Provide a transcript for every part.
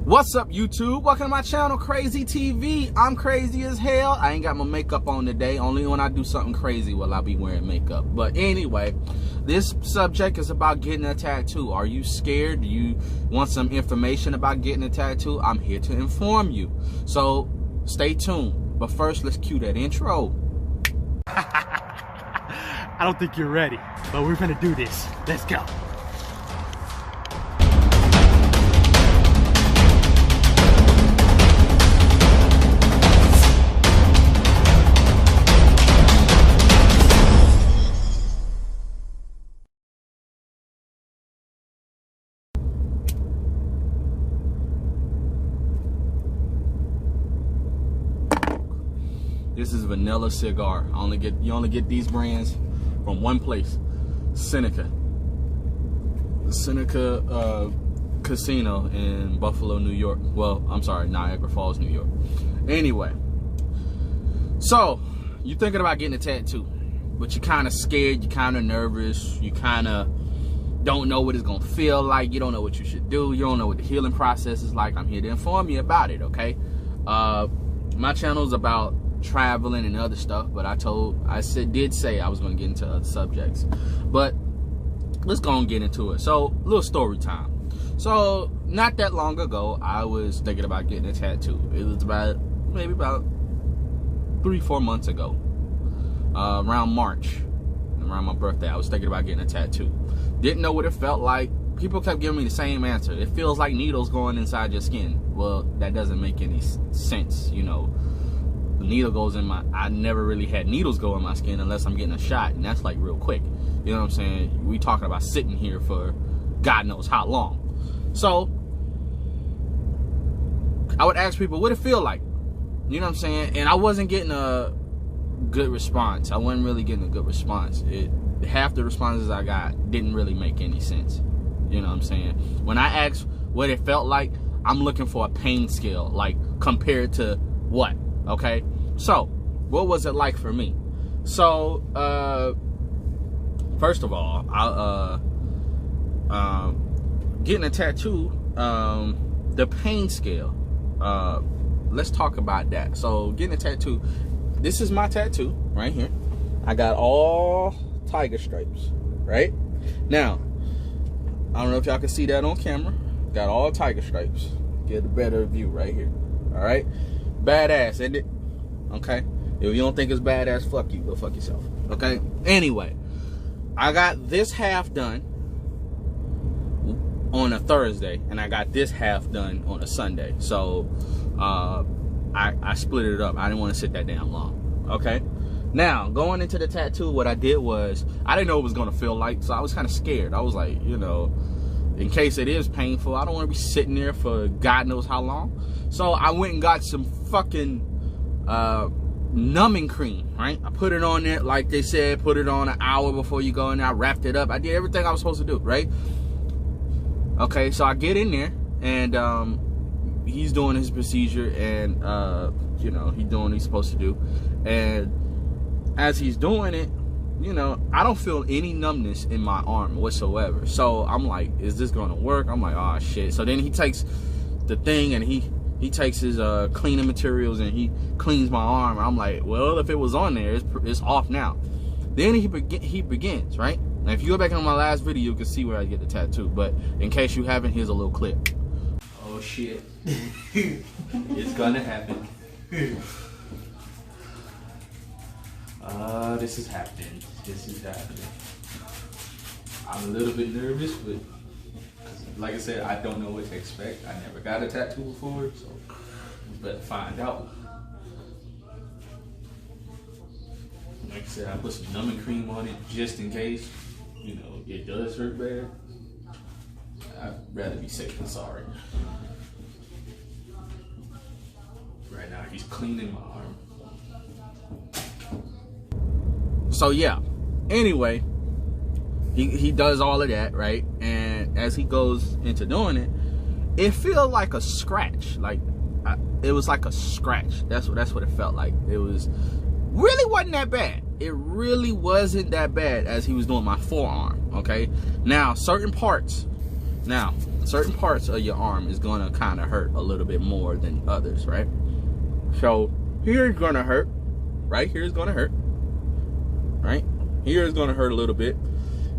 What's up, YouTube? Welcome to my channel, Craz-E TV. I'm crazy as hell. I ain't got my makeup on today. Only when I do something crazy will I be wearing makeup. But anyway, this subject is about getting a tattoo. Are you scared? Do you want some information about getting a tattoo? I'm here to inform you. So stay tuned. But first, let's cue that intro. I don't think you're ready, but we're gonna do this. Let's go. This is vanilla cigar. You only get these brands from one place, Seneca. The Seneca Casino in Buffalo, New York. Well, I'm sorry, Niagara Falls, New York. Anyway, so you're thinking about getting a tattoo, but you're kind of scared, you're kind of nervous, you kind of don't know what it's gonna feel like, you don't know what you should do, you don't know what the healing process is like. I'm here to inform you about it, okay? My channel is about traveling and other stuff, but I did say I was going to get into other subjects, but let's go and get into it. So, little story time. So, not that long ago, I was thinking about getting a tattoo. It was maybe about 3-4 months ago, around March, around my birthday. I was thinking about getting a tattoo. Didn't know what it felt like. People kept giving me the same answer. It feels like needles going inside your skin. Well, that doesn't make any sense, you know. Needle goes in I never really had needles go in my skin unless I'm getting a shot, and that's like real quick. You know what I'm saying? We talking about sitting here for God knows how long. So I would ask people what it feel like. You know what I'm saying? And I wasn't getting a good response. I wasn't really getting a good response. Half the responses I got didn't really make any sense. You know what I'm saying? When I asked what it felt like, I'm looking for a pain scale, like compared to what? Okay, so what was it like for me? So first of all, getting a tattoo, the pain scale, let's talk about that. So getting a tattoo, this is my tattoo right here. I got all tiger stripes right now. I don't know if y'all can see that on camera. Got all tiger stripes. Get a better view right here. All right, badass, isn't it? Okay, if you don't think it's badass, fuck you, go fuck yourself. Okay, anyway, I got this half done on a Thursday, and I got this half done on a Sunday. So I split it up. I didn't want to sit that damn long. Okay, now going into the tattoo, what I did was I didn't know what it was gonna feel like, so I was kind of scared. I was like, you know, in case it is painful, I don't want to be sitting there for God knows how long. So I went and got some fucking numbing cream, right? I put it on there like they said, put it on an hour before you go in there. I wrapped it up. I did everything I was supposed to do, right? Okay, so I get in there, and he's doing his procedure, and you know, he's doing what he's supposed to do. And as he's doing it, you know, I don't feel any numbness in my arm whatsoever. So I'm like, is this gonna work? I'm like, oh shit. So then he takes the thing and he takes his cleaning materials and he cleans my arm. I'm like, well, if it was on there, it's off now. Then he begins, right? Now, if you go back on my last video, you can see where I get the tattoo. But in case you haven't, here's a little clip. Oh shit, it's gonna happen. This is happening. This is happening. I'm a little bit nervous, but like I said, I don't know what to expect. I never got a tattoo before, so we better find out. Like I said, I put some numbing cream on it just in case, you know, it does hurt bad. I'd rather be safe than sorry. Right now, he's cleaning my arm. So yeah, anyway, he does all of that, right? And as he goes into doing it, it feels like a scratch. Like it was like a scratch. That's what it felt like. It really wasn't that bad. It really wasn't that bad as he was doing my forearm. Okay, now certain parts. Now certain parts of your arm is gonna kind of hurt a little bit more than others, right? So here is gonna hurt, right here is gonna hurt, right here is gonna hurt a little bit.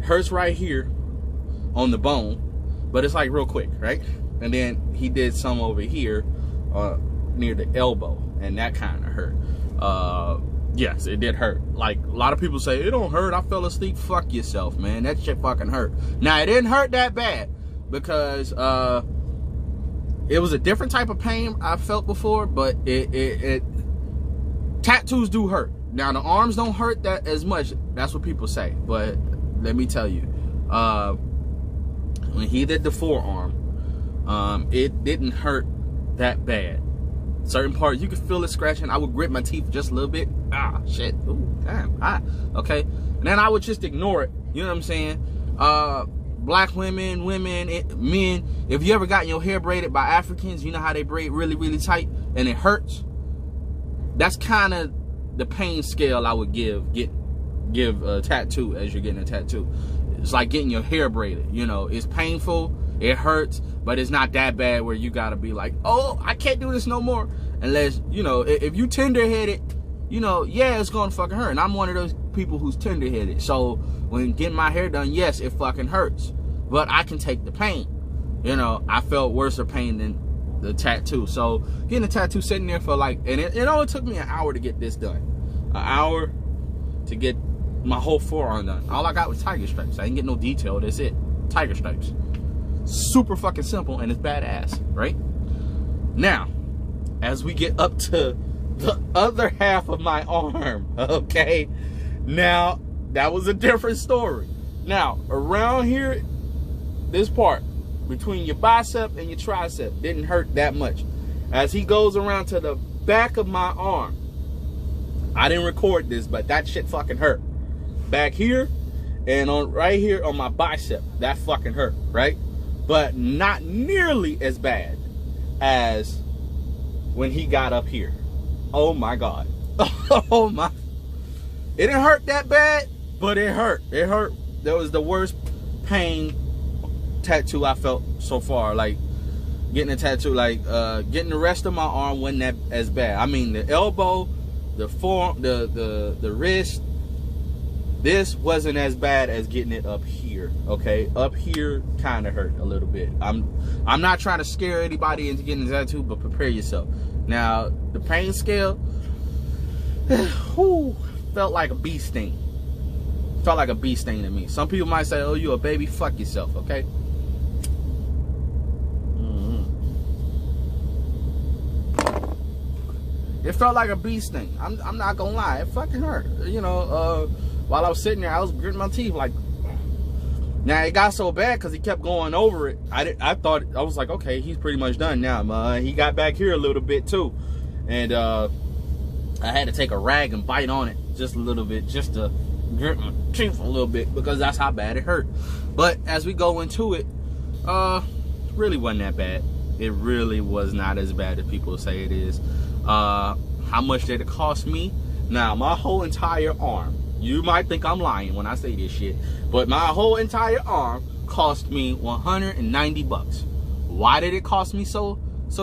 Hurts right here on the bone, but it's like real quick, right? And then he did some over here near the elbow, and that kind of hurt. Yes, it did hurt. Like, a lot of people say, it don't hurt, I fell asleep. Fuck yourself, man. That shit fucking hurt. Now, it didn't hurt that bad because it was a different type of pain I felt before, but tattoos do hurt. Now, the arms don't hurt that as much. That's what people say. But let me tell you, when he did the forearm, it didn't hurt that bad. Certain parts, you could feel it scratching. I would grit my teeth just a little bit. Ah, shit. Ooh, damn. Ah, okay. And then I would just ignore it. You know what I'm saying? Black women, men, if you ever got your hair braided by Africans, you know how they braid really, really tight and it hurts? That's kind of the pain scale I would give a tattoo as you're getting a tattoo. It's like getting your hair braided. You know, it's painful, it hurts, but it's not that bad where you gotta be like, oh, I can't do this no more. Unless, you know, if you tender-headed, you know, yeah, it's gonna fucking hurt. And I'm one of those people who's tender-headed. So when getting my hair done, yes, it fucking hurts. But I can take the pain. You know, I felt worse of pain than the tattoo. So getting a tattoo sitting there for like, and it only took me an hour to get this done. An hour to get my whole forearm done. All I got was tiger stripes. I didn't get no detail. That's it. Tiger stripes. Super fucking simple, and it's badass, right? Now, as we get up to the other half of my arm, okay? Now, that was a different story. Now, around here, this part, between your bicep and your tricep, didn't hurt that much. As he goes around to the back of my arm, I didn't record this, but that shit fucking hurt. Back here, and on right here on my bicep, that fucking hurt, right? But not nearly as bad as when he got up here. Oh my God. Oh my. It didn't hurt that bad, but it hurt. It hurt. That was the worst pain tattoo I felt so far. Like getting a tattoo, like getting the rest of my arm wasn't that as bad. I mean, the elbow, the forearm, the wrist, this wasn't as bad as getting it up here. Okay, up here kind of hurt a little bit. I'm not trying to scare anybody into getting a tattoo, but prepare yourself. Now, the pain scale, whew, felt like a bee sting. Felt like a bee sting to me. Some people might say, "Oh, you a baby? Fuck yourself." Okay. It felt like a bee sting. I'm not gonna lie. It fucking hurt. You know, while I was sitting there, I was gritting my teeth like. Now it got so bad because he kept going over it. I was like, okay, he's pretty much done now. He got back here a little bit too, and I had to take a rag and bite on it just a little bit, just to grit my teeth a little bit because that's how bad it hurt. But as we go into it, really wasn't that bad. It really was not as bad as people say it is. How much did it cost me? Now my whole entire arm. You might think I'm lying when I say this shit, but my whole entire arm cost me 190 bucks. Why did it cost me so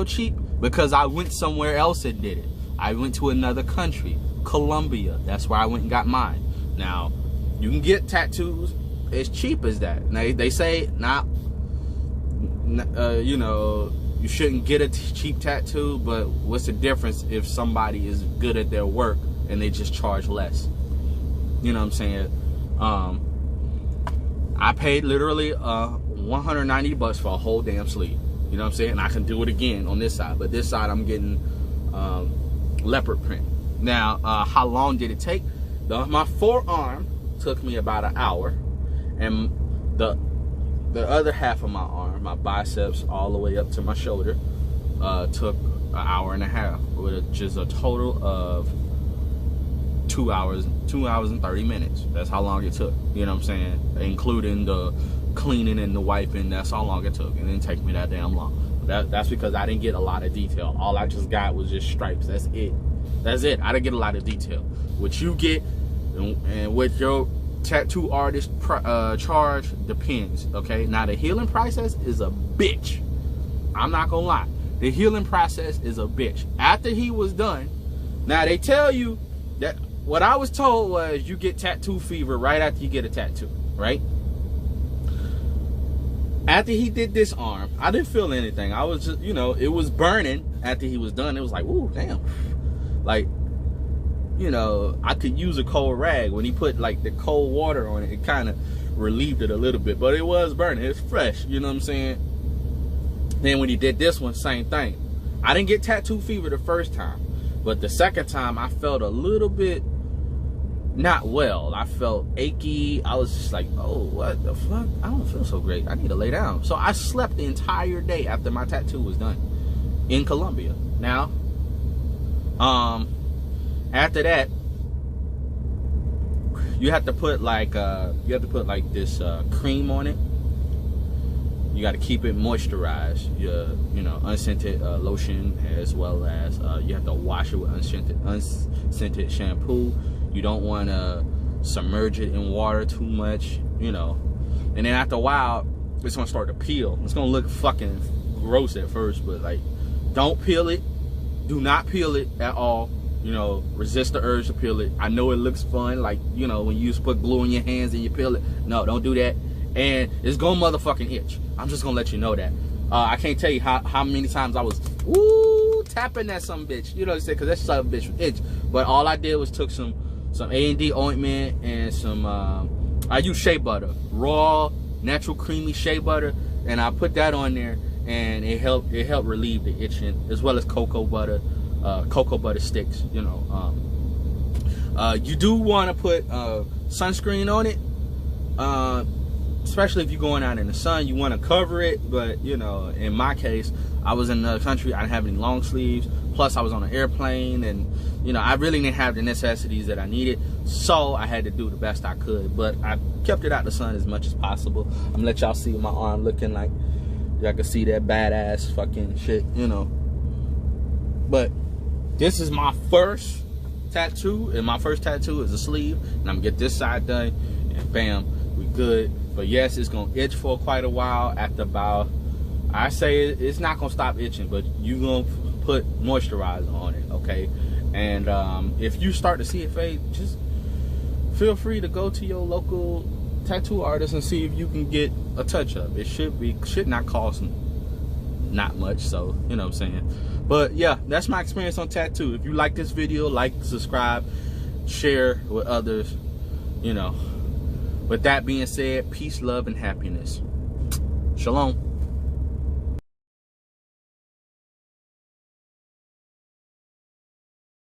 cheap? Because I went somewhere else and did it. I went to another country, Colombia. That's where I went and got mine. Now, you can get tattoos as cheap as that. Now, they say you know, you shouldn't get a cheap tattoo, but what's the difference if somebody is good at their work and they just charge less? You know what I'm saying? I paid literally 190 bucks for a whole damn sleeve. You know what I'm saying? And I can do it again on this side, but this side I'm getting leopard print. Now, how long did it take? My forearm took me about an hour, and the other half of my arm, my biceps all the way up to my shoulder, took an hour and a half, which is a total of 2 hours and 30 minutes. That's how long it took. You know what I'm saying? Including the cleaning and the wiping. That's how long it took. It didn't take me that damn long. That's because I didn't get a lot of detail. All I just got was just stripes. That's it. That's it. I didn't get a lot of detail. What you get and what your tattoo artist charge depends, okay? Now, the healing process is a bitch. I'm not gonna lie. The healing process is a bitch. After he was done, now they tell you that what I was told was you get tattoo fever right after you get a tattoo, right? After he did this arm, I didn't feel anything. I was just, you know, it was burning after he was done. It was like, ooh, damn. Like, you know, I could use a cold rag. When he put like the cold water on it, it kind of relieved it a little bit, but it was burning. It's fresh, you know what I'm saying? Then when he did this one, same thing. I didn't get tattoo fever the first time, but the second time I felt a little bit not well. I felt achy. I was just like, oh, what the fuck? I don't feel so great. I need to lay down. So I slept the entire day after my tattoo was done in Colombia. Now, after that, you have to put like this cream on it. You got to keep it moisturized. You know, unscented lotion, as well as you have to wash it with unscented shampoo. You don't want to submerge it in water too much, you know. And then after a while, it's gonna start to peel. It's gonna look fucking gross at first, but like, don't peel it. Do not peel it at all. You know, resist the urge to peel it. I know it looks fun, like, you know, when you used to put glue in your hands and you peel it. No, don't do that. And it's gonna motherfucking itch. I'm just gonna let you know that. I can't tell you how many times I was tapping that some bitch. You know what I'm saying? Because that some bitch would itch. But all I did was took some A&D ointment and some I use shea butter, raw natural creamy shea butter, and I put that on there, and it helped relieve the itching, as well as cocoa butter sticks. You know, you do want to put sunscreen on it, especially if you're going out in the sun. You want to cover it, but you know, in my case, I was in the country, I didn't have any long sleeves, plus I was on an airplane, and you know, I really didn't have the necessities that I needed, so I had to do the best I could. But I kept it out the sun as much as possible. I'm gonna let y'all see my arm looking like. Y'all can see that badass fucking shit, you know. But this is my first tattoo, and my first tattoo is a sleeve, and I'm gonna get this side done, and bam, we good. But yes, it's gonna itch for quite a while. After about, I say it's not gonna stop itching, but you gonna put moisturizer on it, okay? And if you start to see it fade, just feel free to go to your local tattoo artist and see if you can get a touch-up. It should not cost not much, so you know what I'm saying. But yeah, that's my experience on tattoo. If you like this video, like, subscribe, share with others, you know. With that being said, peace, love, and happiness. Shalom.